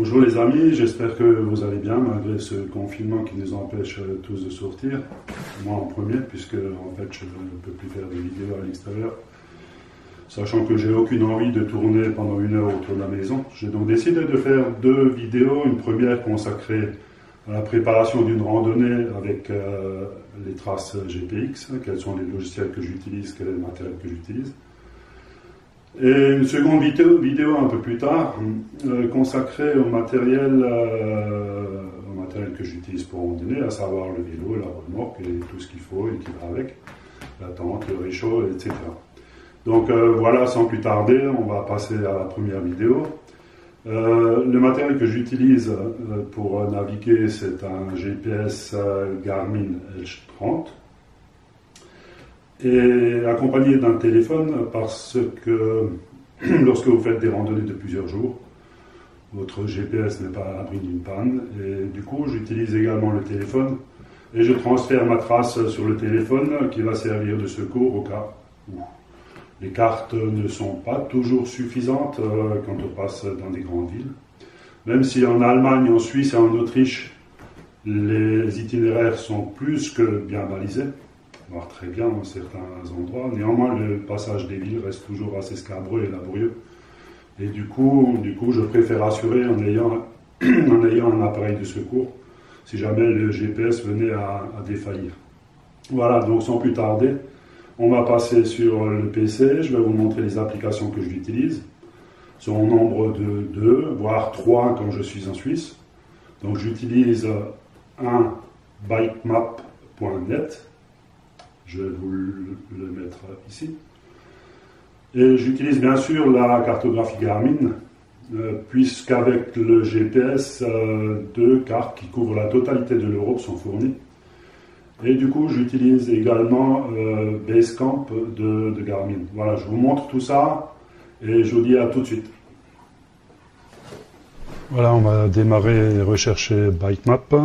Bonjour les amis, j'espère que vous allez bien malgré ce confinement qui nous empêche tous de sortir. Moi en premier, puisque en fait je ne peux plus faire de vidéos à l'extérieur. Sachant que j'ai aucune envie de tourner pendant 1 heure autour de la maison. J'ai donc décidé de faire 2 vidéos. Une première consacrée à la préparation d'une randonnée avec les traces GPX, quels sont les logiciels que j'utilise, quel est le matériel que j'utilise. Et une seconde vidéo un peu plus tard, consacrée au matériel que j'utilise pour randonner, à savoir le vélo, la remorque et tout ce qu'il faut et qui va avec, la tente, le réchaud, etc. Donc voilà, sans plus tarder, on va passer à la première vidéo. Le matériel que j'utilise pour naviguer, c'est un GPS Garmin Edge 30. Et accompagné d'un téléphone parce que lorsque vous faites des randonnées de plusieurs jours, votre GPS n'est pas à l'abri d'une panne et du coup j'utilise également le téléphone et je transfère ma trace sur le téléphone qui va servir de secours au cas où les cartes ne sont pas toujours suffisantes quand on passe dans des grandes villes. Même si en Allemagne, en Suisse et en Autriche, les itinéraires sont plus que bien balisés, voire très bien dans certains endroits. Néanmoins, le passage des villes reste toujours assez scabreux et laborieux. Et du coup je préfère assurer en ayant un appareil de secours si jamais le GPS venait à défaillir. Voilà, donc sans plus tarder, on va passer sur le PC. Je vais vous montrer les applications que j'utilise. Elles sont au nombre de 2, voire 3 quand je suis en Suisse. Donc j'utilise un bikemap.net. Je vais vous le mettre ici. Et j'utilise bien sûr la cartographie Garmin, puisqu'avec le GPS, 2 cartes qui couvrent la totalité de l'Europe sont fournies. Et du coup, j'utilise également Basecamp de Garmin. Voilà, je vous montre tout ça et je vous dis à tout de suite. Voilà, on va démarrer et rechercher Bikemap.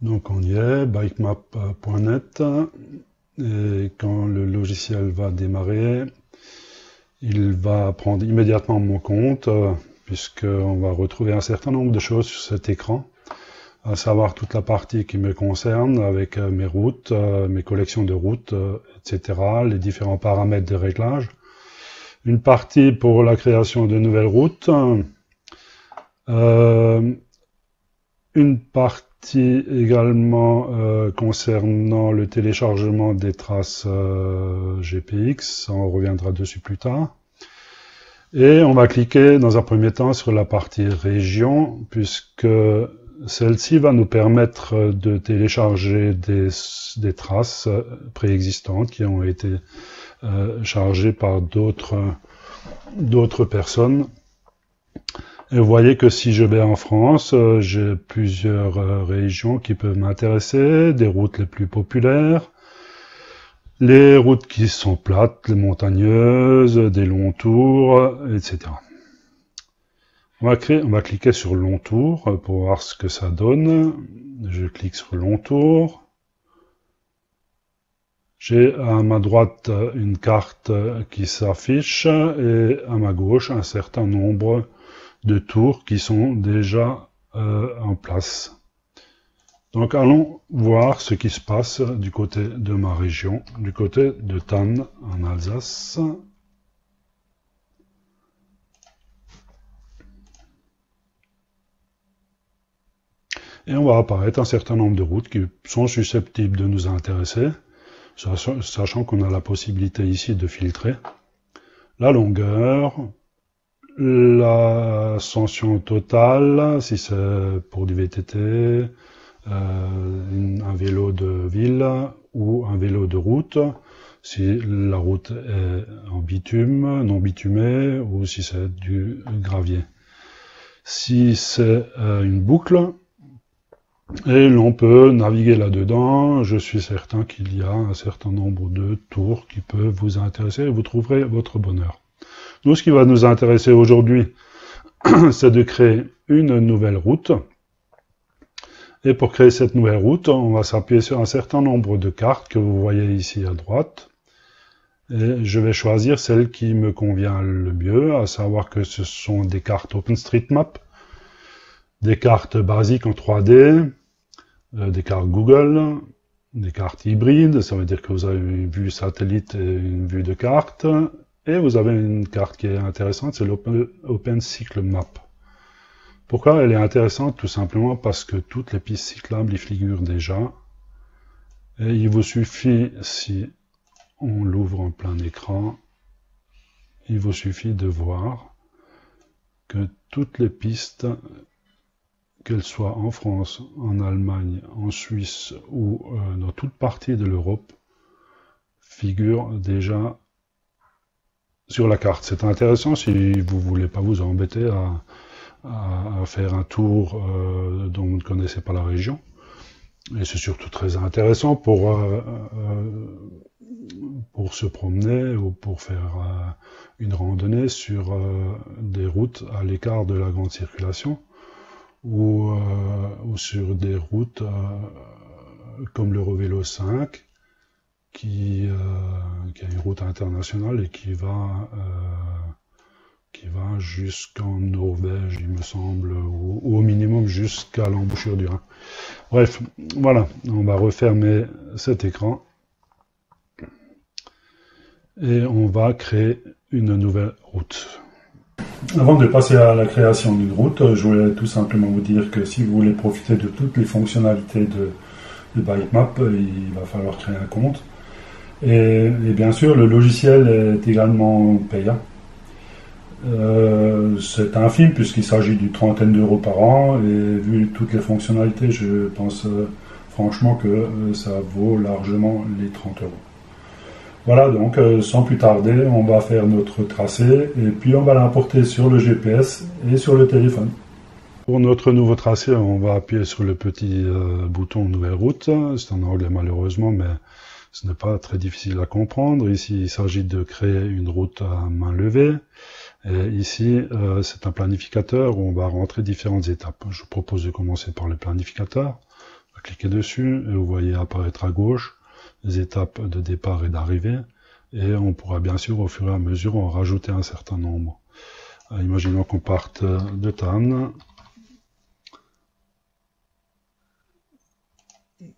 Donc on y est, bikemap.net, et quand le logiciel va démarrer, il va prendre immédiatement mon compte, puisqu'on va retrouver un certain nombre de choses sur cet écran, à savoir toute la partie qui me concerne, avec mes routes, mes collections de routes, etc., les différents paramètres de réglage, une partie pour la création de nouvelles routes, une partie également concernant le téléchargement des traces GPX, on reviendra dessus plus tard. Et on va cliquer dans un premier temps sur la partie région, puisque celle-ci va nous permettre de télécharger des traces préexistantes qui ont été chargées par d'autres personnes. Et vous voyez que si je vais en France, j'ai plusieurs régions qui peuvent m'intéresser, des routes les plus populaires, les routes qui sont plates, les montagneuses, des longs tours, etc. On va cliquer sur long tour pour voir ce que ça donne. Je clique sur long tour. J'ai à ma droite une carte qui s'affiche et à ma gauche un certain nombre de tours qui sont déjà en place. Donc allons voir ce qui se passe du côté de ma région, du côté de Thann en Alsace. Et on va apparaître un certain nombre de routes qui sont susceptibles de nous intéresser, sachant qu'on a la possibilité ici de filtrer la longueur, l'ascension totale, si c'est pour du VTT, un vélo de ville ou un vélo de route, si la route est en bitume, non bitumée, ou si c'est du gravier. Si c'est une boucle, et l'on peut naviguer là-dedans, je suis certain qu'il y a un certain nombre de tours qui peuvent vous intéresser et vous trouverez votre bonheur. Nous, ce qui va nous intéresser aujourd'hui, c'est de créer une nouvelle route. Et pour créer cette nouvelle route, on va s'appuyer sur un certain nombre de cartes que vous voyez ici à droite. Et je vais choisir celle qui me convient le mieux, à savoir que ce sont des cartes OpenStreetMap, des cartes basiques en 3D, des cartes Google, des cartes hybrides, ça veut dire que vous avez une vue satellite et une vue de carte, et vous avez une carte qui est intéressante, c'est l'OpenCycleMap. Pourquoi elle est intéressante? Tout simplement parce que toutes les pistes cyclables y figurent déjà, et il vous suffit, si on l'ouvre en plein écran, il vous suffit de voir que toutes les pistes, qu'elles soient en France, en Allemagne, en Suisse ou dans toute partie de l'Europe, figurent déjà sur la carte. C'est intéressant si vous ne voulez pas vous embêter à faire un tour dont vous ne connaissez pas la région. Et c'est surtout très intéressant pour se promener ou pour faire une randonnée sur des routes à l'écart de la grande circulation ou sur des routes comme l'Eurovélo 5 qui a une route internationale et qui va jusqu'en Norvège, il me semble, ou au minimum jusqu'à l'embouchure du Rhin. Bref, voilà, on va refermer cet écran et on va créer une nouvelle route. Avant de passer à la création d'une route, je voulais tout simplement vous dire que si vous voulez profiter de toutes les fonctionnalités de BikeMap, il va falloir créer un compte. Et bien sûr, le logiciel est également payant. C'est infime puisqu'il s'agit d'une trentaine d'euros par an et vu toutes les fonctionnalités, je pense franchement que ça vaut largement les 30 euros. Voilà, donc sans plus tarder, on va faire notre tracé et puis on va l'importer sur le GPS et sur le téléphone. Pour notre nouveau tracé, on va appuyer sur le petit bouton Nouvelle route. C'est en anglais malheureusement, mais ce n'est pas très difficile à comprendre. Ici, il s'agit de créer une route à main levée. Et ici, c'est un planificateur où on va rentrer différentes étapes. Je vous propose de commencer par le planificateur. On va cliquer dessus et vous voyez apparaître à gauche les étapes de départ et d'arrivée. Et on pourra bien sûr, au fur et à mesure, en rajouter un certain nombre. Imaginons qu'on parte de Thann,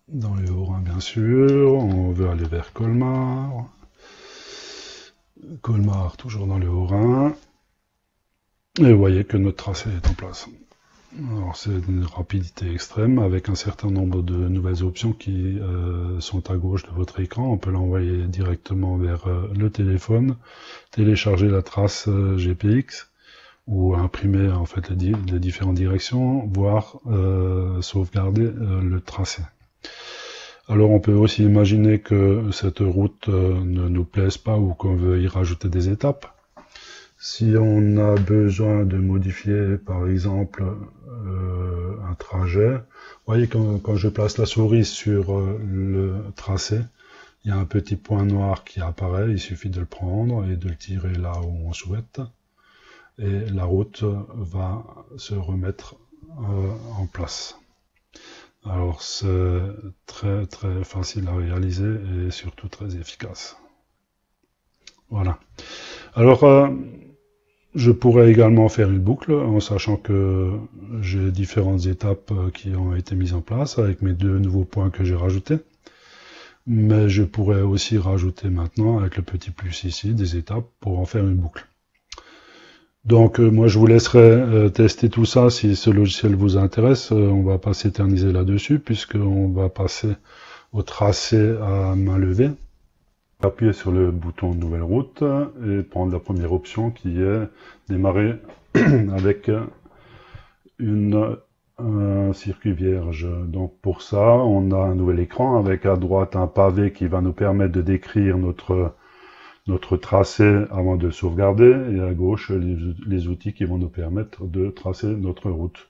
dans les Hauts-Rhin bien sûr. On veut aller vers Colmar. Colmar, toujours dans les Hauts-Rhin. Et vous voyez que notre tracé est en place. Alors c'est une rapidité extrême avec un certain nombre de nouvelles options qui sont à gauche de votre écran. On peut l'envoyer directement vers le téléphone, télécharger la trace GPX ou imprimer en fait les différentes directions, voire sauvegarder le tracé. Alors on peut aussi imaginer que cette route ne nous plaise pas ou qu'on veut y rajouter des étapes. Si on a besoin de modifier, par exemple, un trajet, vous voyez quand je place la souris sur le tracé, il y a un petit point noir qui apparaît, il suffit de le prendre et de le tirer là où on souhaite, et la route va se remettre en place. Alors c'est très très facile à réaliser et surtout très efficace. Voilà. Alors je pourrais également faire une boucle en sachant que j'ai différentes étapes qui ont été mises en place avec mes deux nouveaux points que j'ai rajoutés. Mais je pourrais aussi rajouter maintenant avec le petit plus ici des étapes pour en faire une boucle. Donc moi je vous laisserai tester tout ça si ce logiciel vous intéresse. On va pas s'éterniser là-dessus puisqu'on va passer au tracé à main levée. Appuyer sur le bouton Nouvelle route et prendre la première option qui est démarrer avec un circuit vierge. Donc pour ça, on a un nouvel écran avec à droite un pavé qui va nous permettre de décrire notre tracé avant de sauvegarder et à gauche les outils qui vont nous permettre de tracer notre route.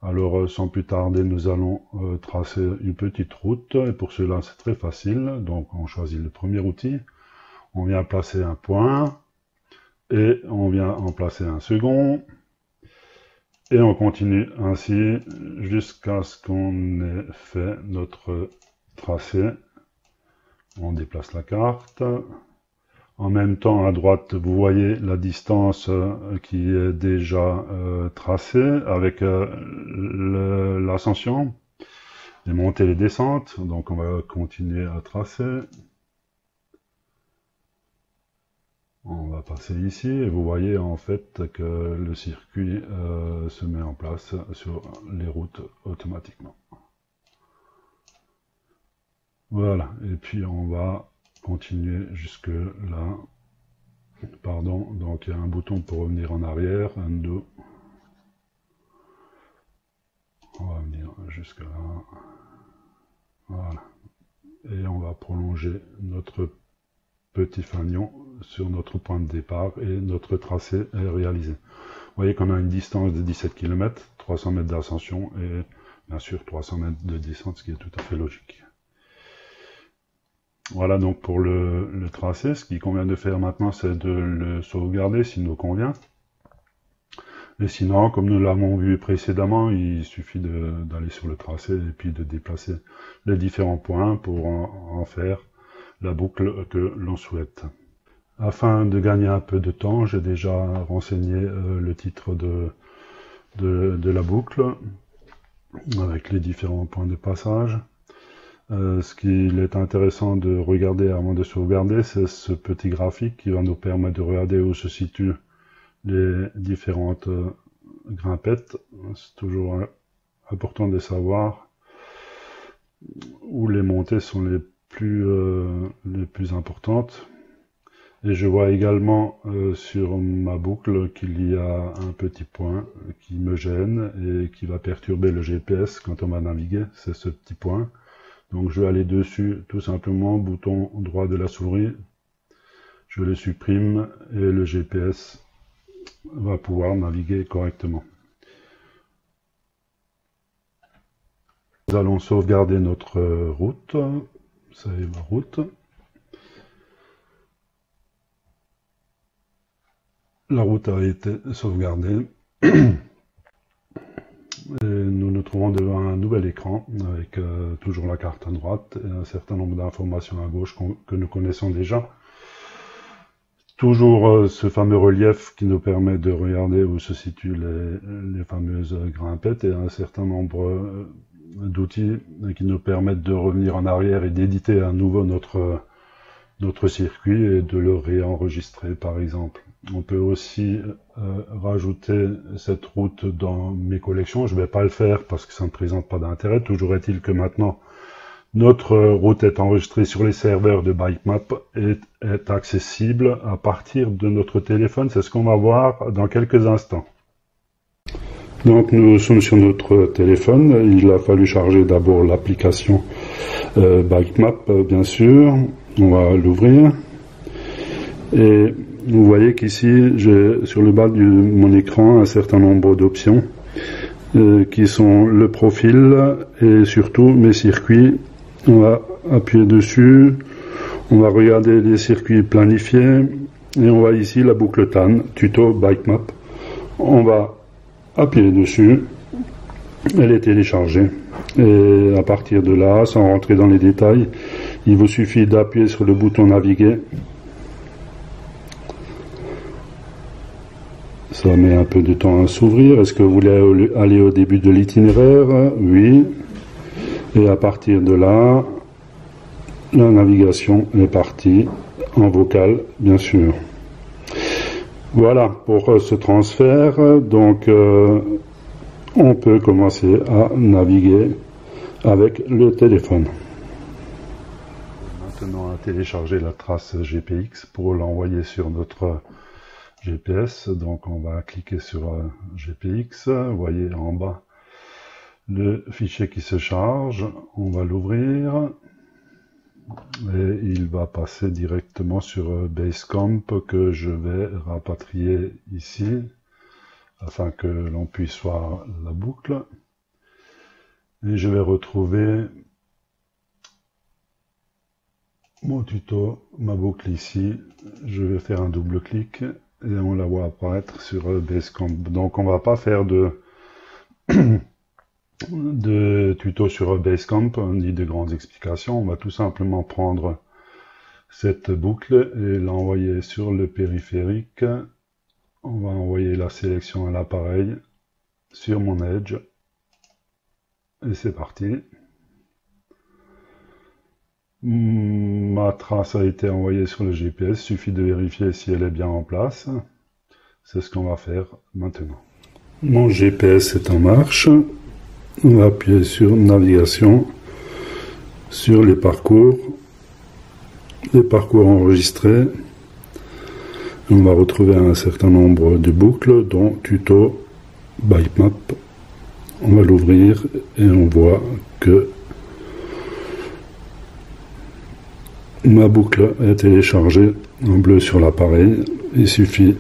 Alors sans plus tarder, nous allons tracer une petite route et pour cela c'est très facile. Donc on choisit le premier outil, on vient placer un point et on vient en placer un second et on continue ainsi jusqu'à ce qu'on ait fait notre tracé. On déplace la carte. En même temps, à droite, vous voyez la distance qui est déjà tracée avec l'ascension, les montées et les descentes. Donc on va continuer à tracer. On va passer ici et vous voyez en fait que le circuit se met en place sur les routes automatiquement. Voilà, et puis on va continuer jusque là. Pardon, donc il y a un bouton pour revenir en arrière, undo. On va venir jusque là. Voilà. Et on va prolonger notre petit fanion sur notre point de départ et notre tracé est réalisé. Vous voyez qu'on a une distance de 17 km, 300 mètres d'ascension et bien sûr 300 mètres de descente, ce qui est tout à fait logique. Voilà donc pour le tracé. Ce qu'il convient de faire maintenant, c'est de le sauvegarder s'il nous convient. Et sinon, comme nous l'avons vu précédemment, il suffit d'aller sur le tracé et puis de déplacer les différents points pour en faire la boucle que l'on souhaite. Afin de gagner un peu de temps, j'ai déjà renseigné le titre de la boucle avec les différents points de passage. Ce qu'il est intéressant de regarder avant de sauvegarder, c'est ce petit graphique qui va nous permettre de regarder où se situent les différentes grimpettes. C'est toujours important de savoir où les montées sont les plus importantes. Et je vois également sur ma boucle qu'il y a un petit point qui me gêne et qui va perturber le GPS quand on va naviguer, c'est ce petit point. Donc je vais aller dessus, tout simplement, bouton droit de la souris, je le supprime et le GPS va pouvoir naviguer correctement. Nous allons sauvegarder notre route, save route. La route a été sauvegardée. Et nous nous trouvons devant un nouvel écran avec toujours la carte à droite et un certain nombre d'informations à gauche que nous connaissons déjà. Toujours ce fameux relief qui nous permet de regarder où se situent les fameuses grimpettes et un certain nombre d'outils qui nous permettent de revenir en arrière et d'éditer à nouveau notre circuit et de le réenregistrer par exemple. On peut aussi rajouter cette route dans mes collections. Je ne vais pas le faire parce que ça ne présente pas d'intérêt. Toujours est-il que maintenant, notre route est enregistrée sur les serveurs de BikeMap et est accessible à partir de notre téléphone. C'est ce qu'on va voir dans quelques instants. Donc nous sommes sur notre téléphone. Il a fallu charger d'abord l'application BikeMap, bien sûr. On va l'ouvrir. Et vous voyez qu'ici, j'ai sur le bas de mon écran un certain nombre d'options qui sont le profil et surtout mes circuits. On va appuyer dessus, on va regarder les circuits planifiés et on voit ici la boucle TAN, tuto BikeMap. On va appuyer dessus, elle est téléchargée et à partir de là, sans rentrer dans les détails, il vous suffit d'appuyer sur le bouton naviguer. Ça met un peu de temps à s'ouvrir. Est-ce que vous voulez aller au début de l'itinéraire? Oui. Et à partir de là, la navigation est partie en vocal, bien sûr. Voilà pour ce transfert. Donc, on peut commencer à naviguer avec le téléphone. Maintenant, à télécharger la trace GPX pour l'envoyer sur notre GPS. Donc on va cliquer sur GPX, vous voyez en bas le fichier qui se charge, on va l'ouvrir et il va passer directement sur Basecamp que je vais rapatrier ici afin que l'on puisse voir la boucle et je vais retrouver mon tuto, ma boucle ici, je vais faire un double clic et on la voit apparaître sur Basecamp. Donc on va pas faire de tuto sur Basecamp ni de grandes explications. On va tout simplement prendre cette boucle et l'envoyer sur le périphérique. On va envoyer la sélection à l'appareil sur mon Edge. Et c'est parti. Ma trace a été envoyée sur le GPS, il suffit de vérifier si elle est bien en place. C'est ce qu'on va faire maintenant. Mon GPS est en marche. On va appuyer sur navigation, sur les parcours enregistrés. On va retrouver un certain nombre de boucles, dont tuto, bitmap. On va l'ouvrir et on voit que ma boucle est téléchargée en bleu sur l'appareil. Il suffit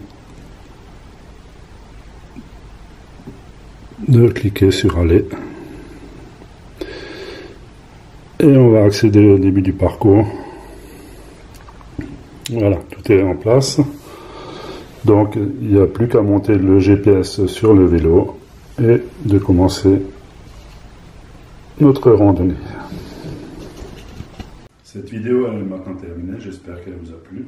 de cliquer sur aller. Et on va accéder au début du parcours. Voilà, tout est en place. Donc, il n'y a plus qu'à monter le GPS sur le vélo et de commencer notre randonnée. Cette vidéo est maintenant terminée, j'espère qu'elle vous a plu.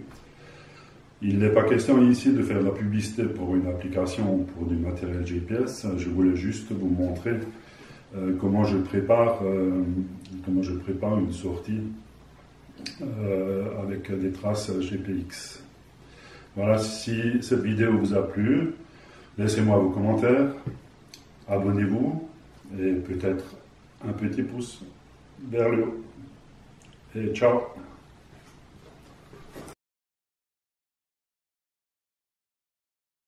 Il n'est pas question ici de faire de la publicité pour une application ou pour du matériel GPS. Je voulais juste vous montrer comment je prépare une sortie avec des traces GPX. Voilà, si cette vidéo vous a plu, laissez-moi vos commentaires, abonnez-vous et peut-être un petit pouce vers le haut. Et ciao!